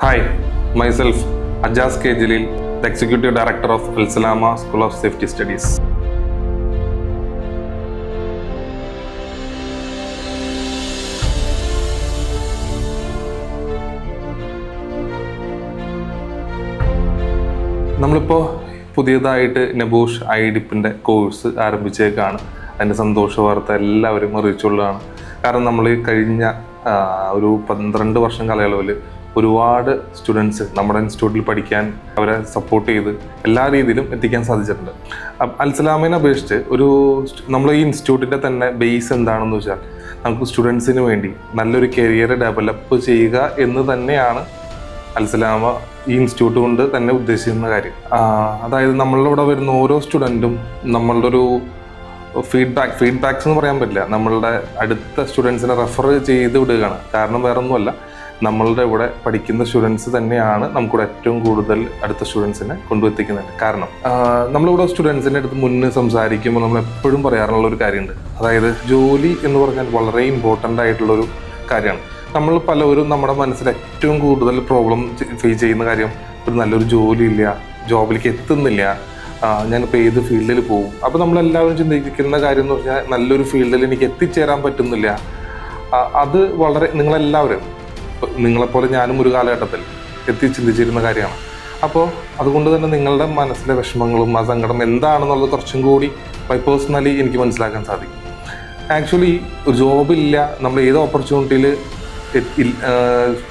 Hi, myself Ajaz K. Jalil, the Executive Director of Al Salama School of Safety Studies. നമ്മളിപ്പോൾ പുതിയതായിട്ട് നബൂഷ് ഐഡിപ്പിൻ്റെ course ആരംഭിച്ചേക്കാണ്. അതിൻ്റെ സന്തോഷ വാർത്ത എല്ലാവരും അറിയിച്ചുള്ളതാണ്. കാരണം നമ്മൾ കഴിഞ്ഞ ഒരു 12 വർഷം കാലയളവിൽ ഒരുപാട് സ്റ്റുഡൻസ് നമ്മുടെ ഇൻസ്റ്റിറ്റ്യൂട്ടിൽ പഠിക്കാൻ അവരെ സപ്പോർട്ട് ചെയ്ത് എല്ലാ രീതിയിലും എത്തിക്കാൻ സാധിച്ചിട്ടുണ്ട്. അൽ സലാമിനെ അപേക്ഷിച്ച് നമ്മൾ ഈ ഇൻസ്റ്റിറ്റ്യൂട്ടിൻ്റെ തന്നെ ബേസ് എന്താണെന്ന് വെച്ചാൽ നമുക്ക് സ്റ്റുഡൻസിന് വേണ്ടി നല്ലൊരു കരിയർ ഡെവലപ്പ് ചെയ്യുക എന്ന് തന്നെയാണ് അൽ സലാമ ഈ ഇൻസ്റ്റിറ്റ്യൂട്ട് കൊണ്ട് തന്നെ ഉദ്ദേശിക്കുന്ന കാര്യം. അതായത് നമ്മളുടെ ഇവിടെ വരുന്ന ഓരോ സ്റ്റുഡൻറ്റും നമ്മളുടെ ഒരു ഫീഡ്ബാക്സ് എന്ന് പറയാൻ പറ്റില്ല, നമ്മളുടെ അടുത്ത സ്റ്റുഡൻസിനെ റെഫർ ചെയ്ത് വിടുകയാണ്. കാരണം വേറെ ഒന്നുമല്ല, നമ്മളുടെ ഇവിടെ പഠിക്കുന്ന സ്റ്റുഡൻസ് തന്നെയാണ് നമുക്കിവിടെ ഏറ്റവും കൂടുതൽ അടുത്ത സ്റ്റുഡൻസിനെ കൊണ്ടുവെത്തിക്കുന്നത്. കാരണം നമ്മളിവിടെ സ്റ്റുഡൻസിൻ്റെ അടുത്ത് മുന്നേ സംസാരിക്കുമ്പോൾ നമ്മൾ എപ്പോഴും പറയാറുള്ള ഒരു കാര്യമുണ്ട്. അതായത് ജോലി എന്ന് പറഞ്ഞാൽ വളരെ ഇമ്പോർട്ടൻ്റ് ആയിട്ടുള്ളൊരു കാര്യമാണ്. നമ്മൾ പലവരും നമ്മുടെ മനസ്സിൽ ഏറ്റവും കൂടുതൽ പ്രോബ്ലം ഫേസ് ചെയ്യുന്ന കാര്യം, ഒരു നല്ലൊരു ജോലിയില്ല, ജോബിലേക്ക് എത്തുന്നില്ല, ഞാനിപ്പോൾ ഏത് ഫീൽഡിൽ പോകും. അപ്പോൾ നമ്മളെല്ലാവരും ചിന്തിക്കുന്ന കാര്യം എന്ന് പറഞ്ഞാൽ നല്ലൊരു ഫീൽഡിൽ എനിക്ക് എത്തിച്ചേരാൻ പറ്റുന്നില്ല. അത് വളരെ നിങ്ങളെപ്പോലെ ഞാനും ഒരു കാലഘട്ടത്തിൽ ചിന്തിച്ചിരുന്ന കാര്യമാണ്. അപ്പോൾ അതുകൊണ്ട് തന്നെ നിങ്ങളുടെ മനസ്സിലെ വിഷമങ്ങളും ആ സങ്കടം എന്താണെന്നുള്ളത് കുറച്ചും കൂടി പേഴ്സണലി എനിക്ക് മനസ്സിലാക്കാൻ സാധിക്കും. ആക്ച്വലി ഒരു ജോബില്ല, നമ്മൾ ഏത് ഓപ്പർച്യൂണിറ്റിയിൽ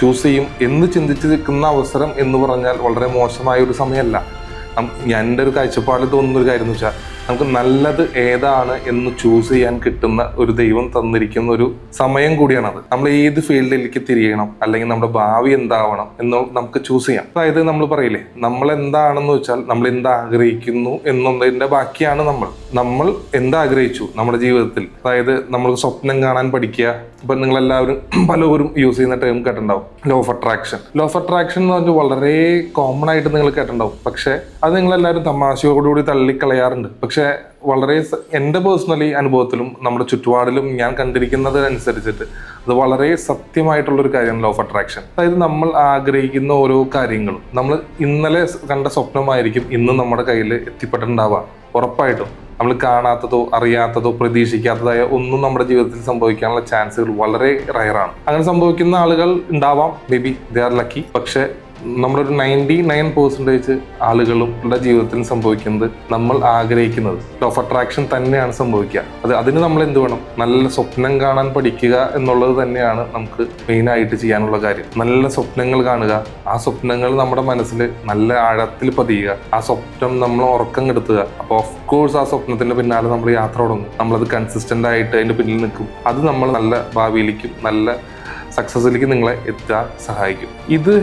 ചൂസ് ചെയ്യും എന്ന് ചിന്തിച്ച് നിൽക്കുന്ന അവസരം എന്ന് പറഞ്ഞാൽ വളരെ മോശമായ ഒരു സമയമല്ല. എൻ്റെ ഒരു കാഴ്ചപ്പാടിൽ തോന്നുന്നൊരു കാര്യം എന്ന് വെച്ചാൽ നമുക്ക് നല്ലത് ഏതാണ് എന്ന് ചൂസ് ചെയ്യാൻ കിട്ടുന്ന ഒരു ദൈവം തന്നിരിക്കുന്ന ഒരു സമയം കൂടിയാണത്. നമ്മൾ ഏത് ഫീൽഡിലേക്ക് തിരിയണം, അല്ലെങ്കിൽ നമ്മുടെ ഭാവി എന്താവണം എന്ന് നമുക്ക് ചൂസ് ചെയ്യാം. അതായത് നമ്മൾ പറയില്ലേ, നമ്മൾ എന്താണെന്ന് വെച്ചാൽ നമ്മൾ എന്താഗ്രഹിക്കുന്നു എന്നുള്ളതിൻ്റെ ബാക്കിയാണ് നമ്മൾ എന്താഗ്രഹിച്ചു നമ്മുടെ ജീവിതത്തിൽ. അതായത് നമ്മൾ സ്വപ്നം കാണാൻ പഠിക്കുക. ഇപ്പം നിങ്ങളെല്ലാവരും പലവരും യൂസ് ചെയ്യുന്ന ടേം കേട്ടിട്ടുണ്ടാവും, law of attraction. Law of attraction എന്ന് പറഞ്ഞാൽ വളരെ കോമൺ ആയിട്ട് നിങ്ങൾ കേട്ടിട്ടുണ്ടാവും. പക്ഷേ അത് നിങ്ങളെല്ലാവരും തമാശയോടുകൂടി തള്ളിക്കളയാറുണ്ട്. പക്ഷേ വളരെ എൻ്റെ പേഴ്സണലി അനുഭവത്തിലും നമ്മുടെ ചുറ്റുപാടിലും ഞാൻ കണ്ടിരിക്കുന്നത് അനുസരിച്ചിട്ട് അത് വളരെ സത്യമായിട്ടുള്ളൊരു കാര്യമാണ് ലോ ഓഫ് അട്രാക്ഷൻ. അതായത് നമ്മൾ ആഗ്രഹിക്കുന്ന ഓരോ കാര്യങ്ങളും നമ്മൾ ഇന്നലെ കണ്ട സ്വപ്നമായിരിക്കും ഇന്ന് നമ്മുടെ കയ്യിൽ എത്തിപ്പെട്ടിട്ടുണ്ടാവുക. ഉറപ്പായിട്ടും നമ്മൾ കാണാത്തതോ അറിയാത്തതോ പ്രതീക്ഷിക്കാത്തതായ ഒന്നും നമ്മുടെ ജീവിതത്തിൽ സംഭവിക്കാനുള്ള ചാൻസുകൾ വളരെ റയറാണ്. അങ്ങനെ സംഭവിക്കുന്ന ആളുകൾ ഉണ്ടാവാം, may be they are lucky. പക്ഷേ നമ്മളൊരു 99% ആളുകളുടെ ജീവിതത്തിൽ സംഭവിക്കുന്നത് നമ്മൾ ആഗ്രഹിക്കുന്നത് ലോ ഓഫ് അട്രാക്ഷൻ തന്നെയാണ് സംഭവിക്കുക. അതിന് നമ്മൾ എന്ത് വേണം? നല്ല സ്വപ്നം കാണാൻ പഠിക്കുക എന്നുള്ളത് തന്നെയാണ് നമുക്ക് മെയിനായിട്ട് ചെയ്യാനുള്ള കാര്യം. നല്ല സ്വപ്നങ്ങൾ കാണുക, ആ സ്വപ്നങ്ങൾ നമ്മുടെ മനസ്സിൽ നല്ല ആഴത്തിൽ പതിയുക, ആ സ്വപ്നം നമ്മൾ ഉറക്കം കെടുത്തുക. അപ്പോൾ ഓഫ് കോഴ്സ് ആ സ്വപ്നത്തിന്റെ പിന്നാലെ നമ്മൾ യാത്ര തുടങ്ങും. നമ്മളത് കൺസിസ്റ്റന്റ് ആയിട്ട് അതിന്റെ പിന്നിൽ നിൽക്കും. അത് നമ്മൾ നല്ല ഭാവിയിലേക്കും നല്ല സക്സസിലേക്ക് നിങ്ങളെ എത്താൻ സഹായിക്കും. ഇത്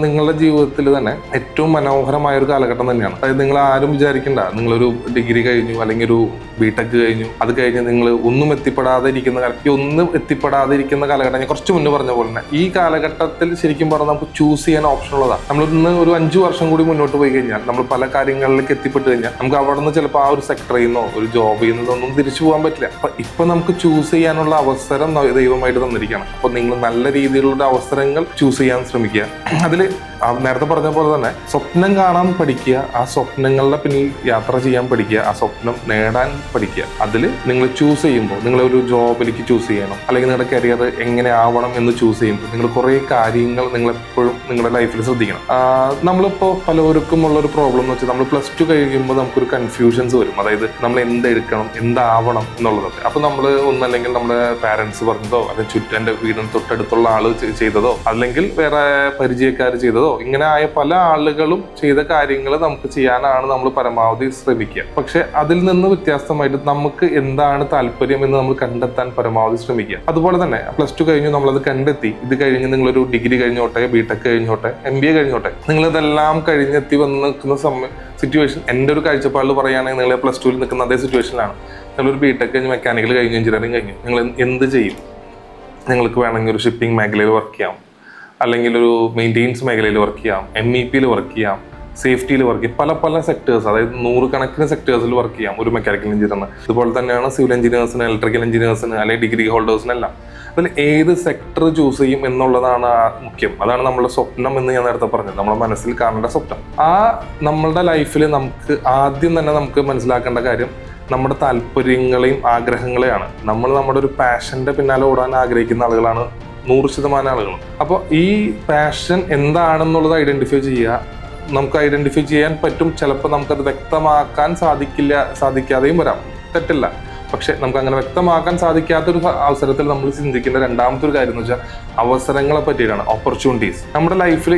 നിങ്ങളുടെ ജീവിതത്തിൽ തന്നെ ഏറ്റവും മനോഹരമായ ഒരു കാലഘട്ടം തന്നെയാണ്. അതായത് നിങ്ങൾ ആരും വിചാരിക്കണ്ട, നിങ്ങളൊരു ഡിഗ്രി കഴിഞ്ഞു അല്ലെങ്കിൽ ഒരു ബിടെക് കഴിഞ്ഞു, അത് കഴിഞ്ഞ് നിങ്ങൾ ഒന്നും എത്തിപ്പെടാതെ ഇരിക്കുന്ന കാലഘട്ടം ഞാൻ കുറച്ച് മുന്നേ പറഞ്ഞ പോലെ തന്നെ ഈ കാലഘട്ടത്തിൽ ശരിക്കും പറഞ്ഞാൽ നമുക്ക് ചൂസ് ചെയ്യാൻ ഓപ്ഷൻ ഉള്ളതാണ്. നമ്മളിന്ന് ഒരു 5 വർഷം കൂടി മുന്നോട്ട് പോയി കഴിഞ്ഞാൽ നമ്മൾ പല കാര്യങ്ങളിലേക്ക് എത്തിപ്പെട്ട് കഴിഞ്ഞാൽ നമുക്ക് അവിടെ നിന്ന് ചിലപ്പോൾ ആ ഒരു സെക്ടറിൽ നിന്നോ ഒരു ജോബിൽ നിന്നോ ഒന്നും തിരിച്ചു പോകാൻ പറ്റില്ല. അപ്പൊ ഇപ്പൊ നമുക്ക് ചൂസ് ചെയ്യാനുള്ള അവസരം ദൈവമായിട്ട് തന്നിരിക്കുകയാണ്. അപ്പൊ നിങ്ങൾ നല്ല രീതിയിലുള്ള അവസരങ്ങൾ ചൂസ് ചെയ്യാൻ ശ്രമിക്കുക. അതിൽ നേരത്തെ പറഞ്ഞ പോലെ തന്നെ സ്വപ്നം കാണാൻ പഠിക്കുക, ആ സ്വപ്നങ്ങളുടെ പിന്നിൽ യാത്ര ചെയ്യാൻ പഠിക്കുക, ആ സ്വപ്നം നേടാൻ പഠിക്കുക. അതിൽ നിങ്ങൾ ചൂസ് ചെയ്യുമ്പോൾ, നിങ്ങളൊരു ജോബിലേക്ക് ചൂസ് ചെയ്യണം, അല്ലെങ്കിൽ നിങ്ങളുടെ കരിയർ എങ്ങനെ ആവണം എന്ന് ചൂസ് ചെയ്യുമ്പോൾ നിങ്ങൾ കുറേ കാര്യങ്ങൾ നിങ്ങളെപ്പോഴും നിങ്ങളുടെ ലൈഫിൽ ശ്രദ്ധിക്കണം. നമ്മളിപ്പോൾ പലവർക്കും ഉള്ളൊരു പ്രോബ്ലം എന്ന് വെച്ചാൽ നമ്മൾ +2 കഴിയുമ്പോൾ നമുക്കൊരു കൺഫ്യൂഷൻസ് വരും. അതായത് നമ്മൾ എന്തെടുക്കണം, എന്താവണം എന്നുള്ളതൊക്കെ. അപ്പോൾ നമ്മൾ ഒന്നല്ലെങ്കിൽ നമ്മുടെ പാരൻസ് പറഞ്ഞതോ, അല്ലെങ്കിൽ എൻ്റെ വീടിന് തൊട്ടടുത്തുള്ള ആള് ചെയ്തതോ, അല്ലെങ്കിൽ വേറെ പരിചയക്കാർ ചെയ്തതോ, ഇങ്ങനെ ആയ പല ആളുകളും ചെയ്ത കാര്യങ്ങൾ നമുക്ക് ചെയ്യാനാണ് നമ്മൾ പരമാവധി ശ്രമിക്കുക. പക്ഷെ അതിൽ നിന്ന് വ്യത്യസ്തമായിട്ട് നമുക്ക് എന്താണ് താല്പര്യം എന്ന് നമ്മൾ കണ്ടെത്താൻ പരമാവധി ശ്രമിക്കുക. അതുപോലെ തന്നെ +2 കഴിഞ്ഞു, നമ്മളത് കണ്ടെത്തി. ഇത് കഴിഞ്ഞ് നിങ്ങളൊരു ഡിഗ്രി കഴിഞ്ഞോട്ടെ, ബിടെക് കഴിഞ്ഞോട്ടെ, MBA കഴിഞ്ഞോട്ടെ, നിങ്ങളിതെല്ലാം കഴിഞ്ഞെത്തി വന്ന് നിൽക്കുന്ന സിറ്റുവേഷൻ എൻ്റെ ഒരു കാഴ്ചപ്പാടിൽ പറയുകയാണെങ്കിൽ നിങ്ങൾ +2 നിൽക്കുന്ന അതേ സിറ്റുവേഷനിലാണ്. നിങ്ങളൊരു ബിടെക് കഴിഞ്ഞ്, മെക്കാനിക്കൽ കഴിഞ്ഞ്, എഞ്ചിനീയറിംഗ് കഴിഞ്ഞു, നിങ്ങൾ എന്ത് ചെയ്യും? നിങ്ങൾക്ക് വേണമെങ്കിൽ ഒരു ഷിപ്പിംഗ് മേഖലയിൽ വർക്ക് ചെയ്യാം, അല്ലെങ്കിൽ ഒരു മെയിൻ്റെനൻസ് മേഖലയിൽ വർക്ക് ചെയ്യാം, MEP വർക്ക് ചെയ്യാം, സേഫ്റ്റിയിൽ വർക്ക് ചെയ്യും, പല പല സെക്ടേഴ്സ്, അതായത് 100 കണക്കിന് സെക്ടേഴ്സിൽ വർക്ക് ചെയ്യാം ഒരു മെക്കാനിക്കൽ എഞ്ചിനീയറിന്. ഇതുപോലെ തന്നെയാണ് സിവിൽ എഞ്ചിനീയേഴ്സിന്, ഇലക്ട്രിക്കൽ എഞ്ചിനീയേഴ്സിന്, അല്ലെങ്കിൽ ഡിഗ്രി ഹോൾഡേഴ്സിനെല്ലാം. അതിൽ ഏത് സെക്ടർ ചൂസ് ചെയ്യും എന്നുള്ളതാണ് മുഖ്യം. അതാണ് നമ്മുടെ സ്വപ്നം എന്ന് ഞാൻ നേരത്തെ പറഞ്ഞത്, നമ്മുടെ മനസ്സിൽ കാണേണ്ട സ്വപ്നം. നമ്മളുടെ ലൈഫിൽ നമുക്ക് ആദ്യം തന്നെ നമുക്ക് മനസ്സിലാക്കേണ്ട കാര്യം നമ്മുടെ താല്പര്യങ്ങളെയും ആഗ്രഹങ്ങളെയാണ്. നമ്മൾ നമ്മുടെ ഒരു പാഷന്റെ പിന്നാലെ ഓടാൻ ആഗ്രഹിക്കുന്ന ആളുകളാണ് 100% ആളുകളും. അപ്പോൾ ഈ പാഷൻ എന്താണെന്നുള്ളത് ഐഡന്റിഫൈ ചെയ്യുക. നമുക്ക് ഐഡന്റിഫൈ ചെയ്യാൻ പറ്റും, ചിലപ്പോൾ നമുക്കത് വ്യക്തമാക്കാൻ സാധിക്കാതെയും വരാം, തെറ്റില്ല. പക്ഷെ നമുക്ക് അങ്ങനെ വ്യക്തമാക്കാൻ സാധിക്കാത്തൊരു അവസരത്തിൽ നമ്മൾ ചിന്തിക്കേണ്ട രണ്ടാമത്തെ ഒരു കാര്യം എന്ന് വെച്ചാൽ അവസരങ്ങളെ പറ്റിയിട്ടാണ്, ഓപ്പർച്യൂണിറ്റീസ്. നമ്മുടെ ലൈഫിൽ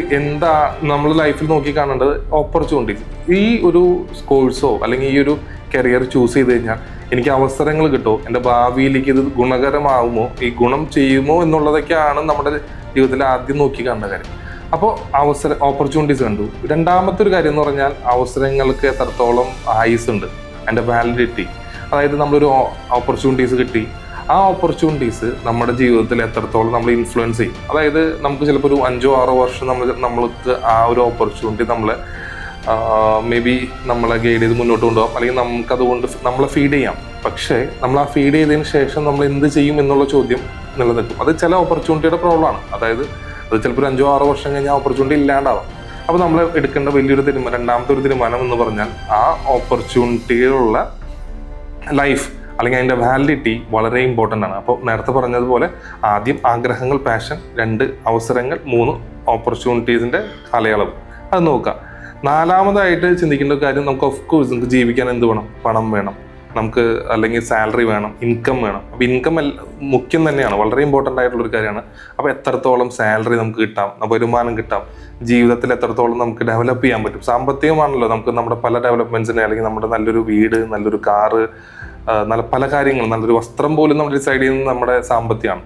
നമ്മൾ ലൈഫിൽ നോക്കി കാണേണ്ടത് ഓപ്പർച്യൂണിറ്റീസ്. ഈ ഒരു കോഴ്സോ അല്ലെങ്കിൽ ഈ ഒരു കരിയർ ചൂസ് ചെയ്ത് കഴിഞ്ഞാൽ എനിക്ക് അവസരങ്ങൾ കിട്ടുമോ, എൻ്റെ ഭാവിയിലേക്ക് ഇത് ഗുണകരമാവുമോ, ഈ ഗുണം ചെയ്യുമോ എന്നുള്ളതൊക്കെയാണ് നമ്മുടെ ജീവിതത്തിൽ ആദ്യം നോക്കി കാണേണ്ട കാര്യം. അപ്പോൾ ഓപ്പർച്യൂണിറ്റീസ് കണ്ടു. രണ്ടാമത്തെ ഒരു കാര്യം എന്ന് പറഞ്ഞാൽ അവസരങ്ങൾക്ക് എത്രത്തോളം ആയുസ് ഉണ്ട്, അതിൻ്റെ വാലിഡിറ്റി. അതായത് നമ്മളൊരു ഓപ്പർച്യൂണിറ്റീസ് കിട്ടി, ആ ഓപ്പർച്യൂണിറ്റീസ് നമ്മുടെ ജീവിതത്തിൽ എത്രത്തോളം നമ്മൾ ഇൻഫ്ലുവൻസ് ചെയ്യും. അതായത് നമുക്ക് ചിലപ്പോൾ ഒരു 5-6 വർഷം നമ്മൾക്ക് ആ ഒരു ഓപ്പർച്യൂണിറ്റി മേ ബി നമ്മളെ ഗൈഡ് ചെയ്ത് മുന്നോട്ട് കൊണ്ടുപോകാം, അല്ലെങ്കിൽ നമുക്കതുകൊണ്ട് നമ്മളെ ഫീഡ് ചെയ്യാം. പക്ഷേ നമ്മൾ ആ ഫീഡ് ചെയ്തതിന് ശേഷം നമ്മൾ എന്ത് ചെയ്യും എന്നുള്ള ചോദ്യം നിലനിൽക്കും. അത് ചില ഓപ്പർച്യൂണിറ്റിയുടെ പ്രോബ്ലമാണ്. അതായത് അത് ചിലപ്പോൾ ഒരു 5-6 വർഷം കഴിഞ്ഞാൽ ഓപ്പർച്യൂണിറ്റി ഇല്ലാണ്ടാവാം. അപ്പോൾ നമ്മൾ എടുക്കേണ്ട വലിയൊരു രണ്ടാമത്തെ ഒരു തീരുമാനം എന്ന് പറഞ്ഞാൽ ആ ഓപ്പർച്യൂണിറ്റിയിലുള്ള ലൈഫ് അല്ലെങ്കിൽ അതിൻ്റെ വാലിഡിറ്റി വളരെ ഇമ്പോർട്ടൻ്റ് ആണ്. അപ്പോൾ നേരത്തെ പറഞ്ഞതുപോലെ ആദ്യം ആഗ്രഹങ്ങൾ, പാഷൻ, 2 അവസരങ്ങൾ, 3 ഓപ്പർച്യൂണിറ്റീസിൻ്റെ കാലയളവ്, അത് നോക്കുക. നാലാമതായിട്ട് ചിന്തിക്കേണ്ട കാര്യം, നമുക്ക് ഓഫ് കോഴ്സ് നമുക്ക് ജീവിക്കാൻ എന്ത് വേണം, പണം വേണം നമുക്ക്, അല്ലെങ്കിൽ സാലറി വേണം, ഇൻകം വേണം. അപ്പോൾ ഇൻകം മുഖ്യം തന്നെയാണ്, വളരെ ഇമ്പോർട്ടൻ്റ് ആയിട്ടുള്ളൊരു കാര്യമാണ്. അപ്പോൾ എത്രത്തോളം സാലറി നമുക്ക് കിട്ടാം, വരുമാനം കിട്ടാം, ജീവിതത്തിൽ എത്രത്തോളം നമുക്ക് ഡെവലപ്പ് ചെയ്യാൻ പറ്റും. സാമ്പത്തികമാണല്ലോ നമുക്ക് നമ്മുടെ പല ഡെവലപ്മെൻറ്റ്സിനെ, അല്ലെങ്കിൽ നമ്മുടെ നല്ലൊരു വീട്, നല്ലൊരു കാറ്, പല കാര്യങ്ങളും, നല്ലൊരു വസ്ത്രം പോലും നമ്മൾ ഡിസൈഡ് ചെയ്യുന്നത് നമ്മുടെ സാമ്പത്തികമാണ്.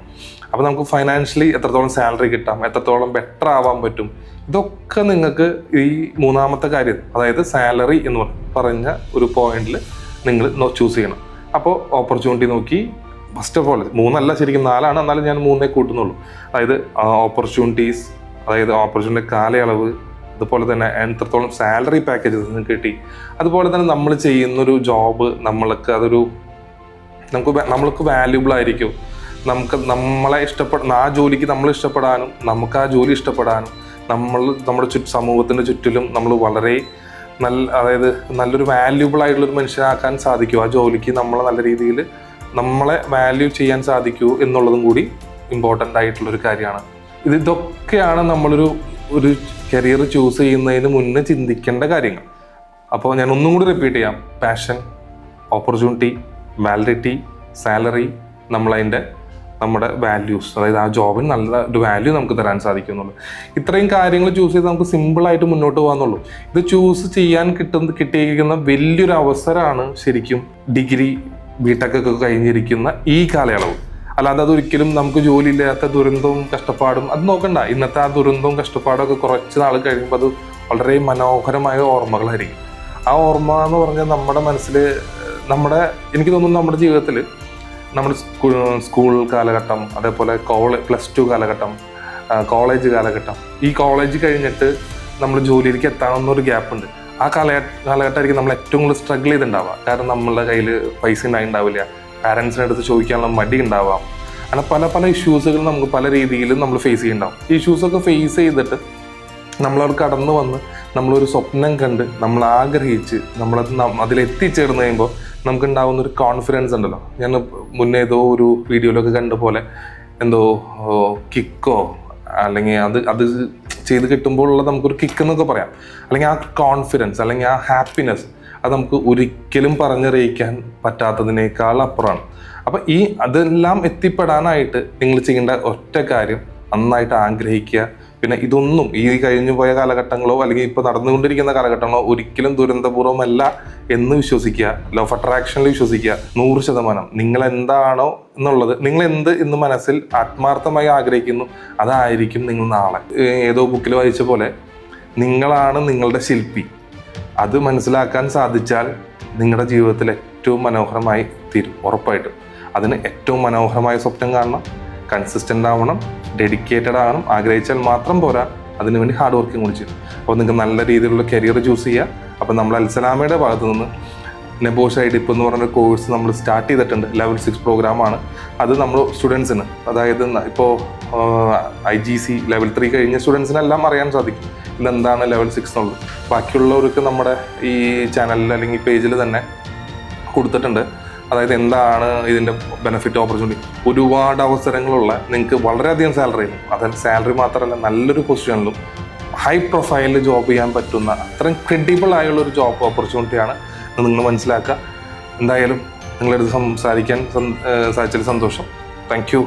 അപ്പോൾ നമുക്ക് ഫൈനാൻഷ്യലി എത്രത്തോളം സാലറി കിട്ടാം, എത്രത്തോളം ബെറ്റർ ആവാൻ പറ്റും, ഇതൊക്കെ നിങ്ങൾക്ക് ഈ മൂന്നാമത്തെ കാര്യം, അതായത് സാലറി എന്ന് പറഞ്ഞ ഒരു പോയിന്റിൽ നിങ്ങൾ ചൂസ് ചെയ്യണം. അപ്പോൾ ഓപ്പർച്യൂണിറ്റി നോക്കി, ഫസ്റ്റ് ഓഫ് ഓൾ 3 അല്ല ശരിക്കും 4 ആണ്, എന്നാലും ഞാൻ 3 കൂട്ടുന്നുള്ളൂ. അതായത് ഓപ്പർച്യൂണിറ്റീസ്, അതായത് ഓപ്പർച്യൂണിറ്റി കാലയളവ്, അതുപോലെ തന്നെ എത്രത്തോളം സാലറി പാക്കേജസ് നിങ്ങൾക്ക് കിട്ടി, അതുപോലെ തന്നെ നമ്മൾ ചെയ്യുന്നൊരു ജോബ് നമ്മൾക്ക് വാല്യൂബിൾ ആയിരിക്കും, നമ്മളെ ഇഷ്ടപ്പെടുന്ന ആ ജോലിക്ക് നമ്മൾ ഇഷ്ടപ്പെടാനും നമുക്ക് ആ ജോലി ഇഷ്ടപ്പെടാനും നമ്മുടെ സമൂഹത്തിൻ്റെ ചുറ്റിലും നമ്മൾ വളരെ അതായത് നല്ലൊരു വാല്യൂബിൾ ആയിട്ടുള്ളൊരു മനുഷ്യനാക്കാൻ സാധിക്കുമോ, ആ ജോലിക്ക് നമ്മളെ നല്ല രീതിയിൽ നമ്മളെ വാല്യൂ ചെയ്യാൻ സാധിക്കുമോ എന്നുള്ളതും കൂടി ഇമ്പോർട്ടൻ്റ് ആയിട്ടുള്ളൊരു കാര്യമാണ്. ഇതൊക്കെയാണ് നമ്മളൊരു കരിയർ ചൂസ് ചെയ്യുന്നതിന് മുന്നേ ചിന്തിക്കേണ്ട കാര്യങ്ങൾ. അപ്പോൾ ഞാൻ ഒന്നും കൂടി റിപ്പീറ്റ് ചെയ്യാം: പാഷൻ, ഓപ്പർച്യൂണിറ്റി, വാലിഡിറ്റി, സാലറി, നമ്മുടെ വാല്യൂസ്, അതായത് ആ ജോബിന് നല്ല ഒരു വാല്യൂ നമുക്ക് തരാൻ സാധിക്കും എന്നുള്ളത്. ഇത്രയും കാര്യങ്ങൾ ചൂസ് ചെയ്ത് നമുക്ക് സിമ്പിളായിട്ട് മുന്നോട്ട് പോകാമെന്നുള്ളൂ. ഇത് ചൂസ് ചെയ്യാൻ കിട്ടിയിരിക്കുന്ന വലിയൊരു അവസരമാണ് ശരിക്കും ഡിഗ്രി, ബിടെക് ഒക്കെ കഴിഞ്ഞിരിക്കുന്ന ഈ കാലയളവ്. അല്ലാതെ അതൊരിക്കലും നമുക്ക് ജോലിയില്ലാത്ത ദുരന്തവും കഷ്ടപ്പാടും അത് നോക്കണ്ട. ഇന്നത്തെ ആ ദുരന്തവും കഷ്ടപ്പാടും ഒക്കെ കുറച്ച് നാൾ കഴിയുമ്പോൾ അത് വളരെ മനോഹരമായ ഓർമ്മകളായിരിക്കും. ആ ഓർമ്മ എന്ന് പറഞ്ഞാൽ നമ്മുടെ മനസ്സിൽ എനിക്ക് തോന്നുന്നു നമ്മുടെ ജീവിതത്തിൽ നമ്മുടെ സ്കൂൾ കാലഘട്ടം, അതേപോലെ +2 കാലഘട്ടം, കോളേജ് കാലഘട്ടം, ഈ കോളേജ് കഴിഞ്ഞിട്ട് നമ്മൾ ജോലിയിലേക്ക് എത്താവുന്നൊരു ഗ്യാപ്പുണ്ട്. ആ കാലഘട്ടമായിരിക്കും നമ്മൾ ഏറ്റവും കൂടുതൽ സ്ട്രഗിൾ ചെയ്തിട്ടുണ്ടാവുക. കാരണം നമ്മളുടെ കയ്യിൽ പൈസ ഉണ്ടാവില്ല, പാരൻസിൻ്റെ അടുത്ത് ചോദിക്കാനുള്ള മടി ഉണ്ടാവാം. അങ്ങനെ പല പല ഇഷ്യൂസുകൾ നമുക്ക് പല രീതിയിലും നമ്മൾ ഫേസ് ചെയ്യുന്നുണ്ടാവും. ഈ ഇഷ്യൂസൊക്കെ ഫേസ് ചെയ്തിട്ട് നമ്മളവിടെ കടന്നു വന്ന് നമ്മളൊരു സ്വപ്നം കണ്ട് നമ്മൾ ആഗ്രഹിച്ച് അതിലെത്തിച്ചേർന്ന് കഴിയുമ്പോൾ നമുക്കുണ്ടാവുന്ന ഒരു കോൺഫിഡൻസ് ഉണ്ടല്ലോ. ഞാൻ മുന്നേ ഏതോ ഒരു വീഡിയോയിലൊക്കെ കണ്ട പോലെ എന്തോ കിക്കോ അല്ലെങ്കിൽ അത് ചെയ്ത് കിട്ടുമ്പോഴുള്ള നമുക്കൊരു കിക്ക് എന്നൊക്കെ പറയാം. അല്ലെങ്കിൽ ആ കോൺഫിഡൻസ് അല്ലെങ്കിൽ ആ ഹാപ്പിനെസ് അത് നമുക്ക് ഒരിക്കലും പറഞ്ഞറിയിക്കാൻ പറ്റാത്തതിനേക്കാൾ അപ്പുറമാണ്. അപ്പം അതെല്ലാം എത്തിപ്പെടാനായിട്ട് നിങ്ങൾ ചെയ്യേണ്ട ഒറ്റ കാര്യം, നന്നായിട്ട് ആഗ്രഹിക്കുക. പിന്നെ ഇതൊന്നും ഈ കഴിഞ്ഞു പോയ കാലഘട്ടങ്ങളോ അല്ലെങ്കിൽ ഇപ്പോൾ നടന്നുകൊണ്ടിരിക്കുന്ന കാലഘട്ടങ്ങളോ ഒരിക്കലും ദുരന്തപൂർവ്വമല്ല എന്ന് വിശ്വസിക്കുക. ലോ ഓഫ് അട്രാക്ഷനിൽ വിശ്വസിക്കുക 100%. നിങ്ങൾ എന്താണോ എന്നുള്ളത്, നിങ്ങൾ എന്ത് എന്ന് മനസ്സിൽ ആത്മാർത്ഥമായി ആഗ്രഹിക്കുന്നു, അതായിരിക്കും നിങ്ങൾ നാളെ. ഏതോ ബുക്കിൽ വായിച്ച പോലെ നിങ്ങളാണ് നിങ്ങളുടെ ശില്പി. അത് മനസ്സിലാക്കാൻ സാധിച്ചാൽ നിങ്ങളുടെ ജീവിതത്തിൽ ഏറ്റവും മനോഹരമായി തീരും ഉറപ്പായിട്ടും. അതിന് ഏറ്റവും മനോഹരമായ സ്വപ്നം കാണണം, കൺസിസ്റ്റൻ്റ് ആവണം, ഡെഡിക്കേറ്റഡ് ആവണം. ആഗ്രഹിച്ചാൽ മാത്രം പോരാ, അതിനുവേണ്ടി ഹാർഡ് വർക്കിംഗ് കൂടി ചെയ്യും. അപ്പോൾ നിങ്ങൾക്ക് നല്ല രീതിയിലുള്ള കരിയർ ചൂസ് ചെയ്യുക. അപ്പോൾ നമ്മൾ അൽസലാമയുടെ ഭാഗത്തു നിന്ന് നെബോഷ് ഡിപ്പ് എന്ന് പറഞ്ഞൊരു കോഴ്സ് നമ്മൾ സ്റ്റാർട്ട് ചെയ്തിട്ടുണ്ട്. ലെവൽ 6 പ്രോഗ്രാമാണ്. അത് നമ്മൾ സ്റ്റുഡൻസിന്, അതായത് ഇപ്പോൾ IGC ലെവൽ 3 കഴിഞ്ഞ സ്റ്റുഡൻസിനെല്ലാം അറിയാൻ സാധിക്കും ഇതെന്താണ് ലെവൽ 6 എന്നുള്ളത്. ബാക്കിയുള്ളവർക്ക് നമ്മുടെ ഈ ചാനലിൽ അല്ലെങ്കിൽ പേജിൽ തന്നെ കൊടുത്തിട്ടുണ്ട്. അതായത് എന്താണ് ഇതിൻ്റെ ബെനിഫിറ്റ്, ഓപ്പർച്യൂണിറ്റി, ഒരുപാട് അവസരങ്ങളുള്ള, നിങ്ങൾക്ക് വളരെയധികം സാലറിയും, അതായത് സാലറി മാത്രമല്ല നല്ലൊരു പൊസിഷനിലും ഹൈ പ്രൊഫൈലിൽ ജോബ് ചെയ്യാൻ പറ്റുന്ന അത്രയും ക്രെഡിബിൾ ആയുള്ളൊരു ജോബ് ഓപ്പർച്യൂണിറ്റിയാണ് നിങ്ങൾ മനസ്സിലാക്കുക. എന്തായാലും നിങ്ങളടുത്ത് സംസാരിക്കാൻ സാധിച്ചതിൽ സന്തോഷം. Thank you.